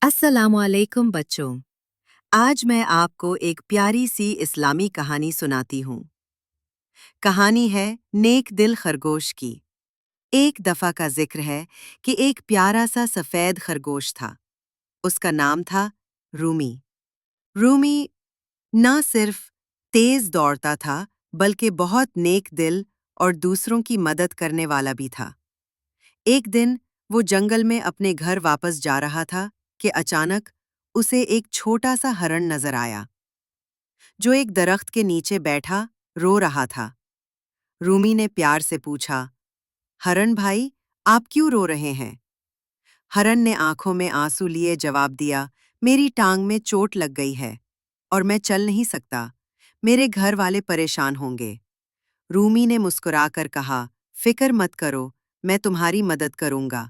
अस्सलामुअलैकुम बच्चों। आज मैं आपको एक प्यारी सी इस्लामी कहानी सुनाती हूँ। कहानी है नेक दिल खरगोश की। एक दफा का जिक्र है कि एक प्यारा सा सफेद खरगोश था। उसका नाम था रूमी। रूमी न सिर्फ तेज दौड़ता था बल्कि बहुत नेक दिल और दूसरों की मदद करने वाला भी था। एक दिन वो जंगल में अपने घर वापस जा रहा था कि अचानक उसे एक छोटा सा हरण नजर आया जो एक दरख्त के नीचे बैठा रो रहा था। रूमी ने प्यार से पूछा, हरण भाई, आप क्यों रो रहे हैं? हरण ने आंखों में आंसू लिए जवाब दिया, मेरी टांग में चोट लग गई है और मैं चल नहीं सकता। मेरे घर वाले परेशान होंगे। रूमी ने मुस्कुराकर कहा, फिक्र मत करो, मैं तुम्हारी मदद करूंगा।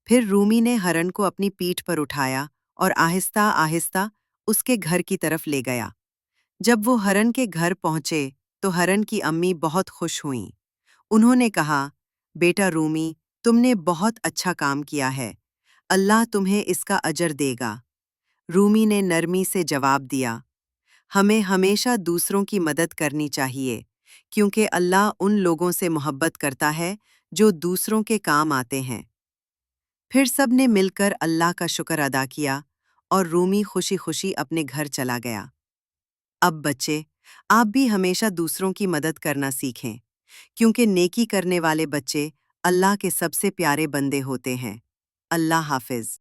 फिर रूमी ने हरण को अपनी पीठ पर उठाया और आहिस्ता आहिस्ता उसके घर की तरफ ले गया। जब वो हरण के घर पहुंचे तो हरण की अम्मी बहुत खुश हुईं। उन्होंने कहा, बेटा रूमी, तुमने बहुत अच्छा काम किया है। अल्लाह तुम्हें इसका अजर देगा। रूमी ने नरमी से जवाब दिया, हमें हमेशा दूसरों की मदद करनी चाहिए, क्योंकि अल्लाह उन लोगों से मोहब्बत करता है जो दूसरों के काम आते हैं। फिर सब ने मिलकर अल्लाह का शुक्र अदा किया और रूमी खुशी खुशी अपने घर चला गया। अब बच्चे, आप भी हमेशा दूसरों की मदद करना सीखें, क्योंकि नेकी करने वाले बच्चे अल्लाह के सबसे प्यारे बंदे होते हैं। अल्लाह हाफिज।